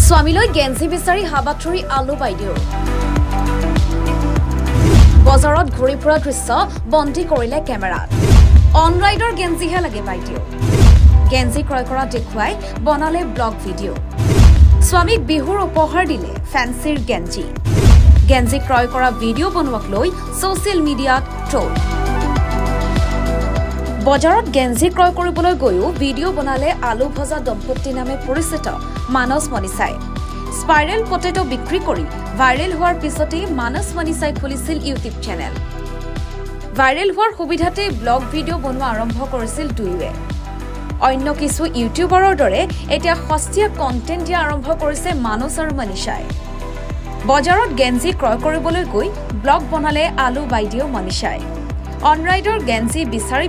স্বামীলৈ গেঞ্জি বিচাৰি হাবাথুৰি আলু বাইদেউ বজাৰত ঘূৰি ফুৰা দৃশ্য বন্দী কৰিলে কেমেৰাত অন ৰাইডৰ গেঞ্জিহে লাগে বাইদেউ গেঞ্জি ক্ৰয় কৰা দেখুৱাই বনালে ব্লগ ভিডিঅ' স্বামীক বিহুৰ উপহাৰ দিলে ফেন্সিৰ গেঞ্জি গেঞ্জি ক্ৰয় কৰা ভিডিঅ' বনোৱাক লৈ ছ'চিয়েল মিডিয়াত ট্ৰল বজাৰত গেঞ্জি ক্ৰয় কৰিবলৈ গৈও ভিডিঅ' বনালে আলু ভজা দম্পতি নামে পৰিচিত মানস মনিচাই স্পাইৰেল পটেটো বিক্ৰী কৰি ভাইৰেল হোৱাৰ পিছতে মানস মনিচাই খুলিছিল ইউটিউব চেনেল ভাইৰেল হোৱাৰ সুবিধাতে ব্লগ ভিডিঅ' বনোৱা আৰম্ভ কৰিছিল দুয়োৱে অন্য কিছু ইউটিউবাৰৰ দৰে এতিয়া সস্তীয়া কণ্টেণ্ট দিয়া আৰম্ভ কৰিছে মানস আৰু মনিচাই বজাৰত গেঞ্জি ক্ৰয় কৰিবলৈ গৈ ব্লগ বনালে আলু বাইদেউ মনিচাই অনৰাইডৰ গেঞ্জি বিচাৰি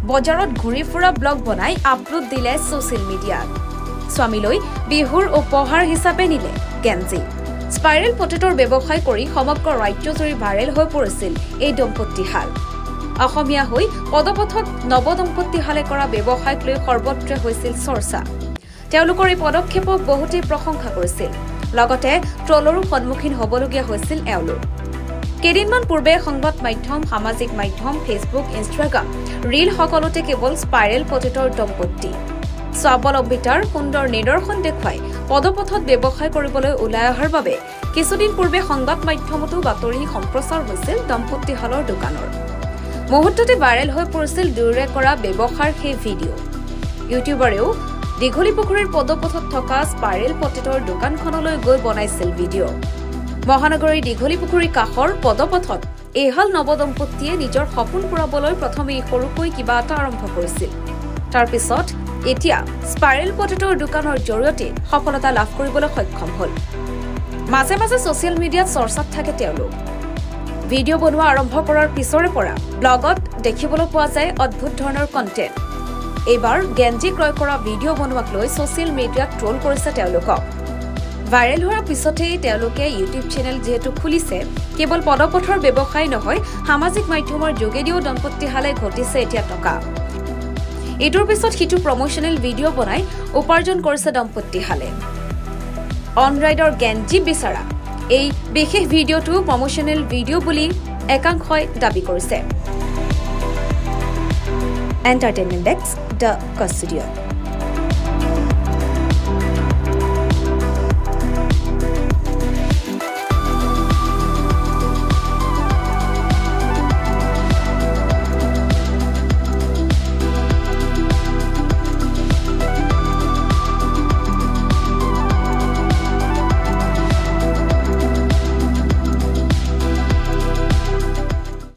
বজাৰত ঘূৰি ফুৰা ব্লগ বনাই আপলোড দিলে ছ'চিয়েল মিডিয়াত স্বামীলৈ বিহুৰ উপহাৰ হিচাপে নিলে গেঞ্জি স্পাইৰেল পটেটোৰ ব্যৱসায় কৰি সমগ্ৰ ৰাজ্যজুৰি ভাইৰেল হৈ পৰিছিল এই দম্পতীহাল অসমীয়া হৈ পদপথত নৱদম্পতীহালে কৰা ব্যৱসায়ক লৈ সৰ্বত্ৰে হৈছিল চৰ্চা তেওঁলোকৰ এই পদক্ষেপক বহুতেই প্ৰশংসা কৰিছিল লগতে ট্ৰলৰো সন্মুখীন হ'বলগীয়া হৈছিল এওঁলোক কেইদিনমান পূৰ্বে সংবাদ মাধ্যম সামাজিক মাধ্যম ফেচবুক ইনষ্টাগ্ৰাম ৰীল সকলোতে কেৱল স্পাইৰেল পটেটোৰ দম্পতি স্বাৱলম্বিতাৰ সুন্দৰ নিদৰ্শন দেখুৱাই পদপথত ব্যৱসায় কৰিবলৈ ওলাই অহাৰ বাবে কিছুদিন পূৰ্বে সংবাদ মাধ্যমতো বাতৰি সম্প্ৰচাৰ হৈছিল দম্পতীহালৰ দোকানৰ মুহূৰ্ততে ভাইৰেল হৈ পৰিছিল দুয়োৰে কৰা ব্যৱসায়ৰ সেই ভিডিঅ' ইউটিউবাৰেও দীঘলীপুখুৰীৰ পদপথত থকা স্পাইৰেল পটেটোৰ দোকানখনলৈ গৈ বনাইছিল ভিডিঅ' মহানগৰীৰ দীঘলীপুখুৰীৰ কাষৰ পদপথত এহাল নৱদম্পতীয়ে নিজৰ সপোন পূৰাবলৈ প্ৰথমে সৰুকৈ কিবা এটা আৰম্ভ কৰিছিল তাৰ পিছত এতিয়া স্পাইৰেল পটেটোৰ দোকানৰ জৰিয়তে সফলতা লাভ কৰিবলৈ সক্ষম হ'ল মাজে মাজে ছ'চিয়েল মিডিয়াত চৰ্চাত থাকে তেওঁলোক ভিডিঅ' বনোৱা আৰম্ভ কৰাৰ পিছৰে পৰা ব্লগত দেখিবলৈ পোৱা যায় অদ্ভুত ধৰণৰ কণ্টেণ্ট এইবাৰ গেঞ্জি ক্ৰয় কৰা ভিডিঅ' বনোৱাক লৈ ছ'চিয়েল মিডিয়াত ট্ৰল কৰিছে তেওঁলোকক ভাইৰেল হোৱাৰ পিছতেই তেওঁলোকে ইউটিউব চেনেল যিহেতু খুলিছে কেৱল পদপথৰ ব্যৱসায় নহয় সামাজিক মাধ্যমৰ যোগেদিও দম্পতীহালে ঘটিছে এতিয়া টকা এইটোৰ পিছত সিটো প্ৰমোচনেল ভিডিঅ' বনাই উপাৰ্জন কৰিছে দম্পতীহালে অন ৰাইডৰ গেঞ্জি বিচাৰা এই বিশেষ ভিডিঅ'টো প্ৰমোচনেল ভিডিঅ' বুলি একাংশই দাবী কৰিছে এণ্টাৰটেইনমেণ্ট ডেস্ক দ্য ষ্টুডিঅ'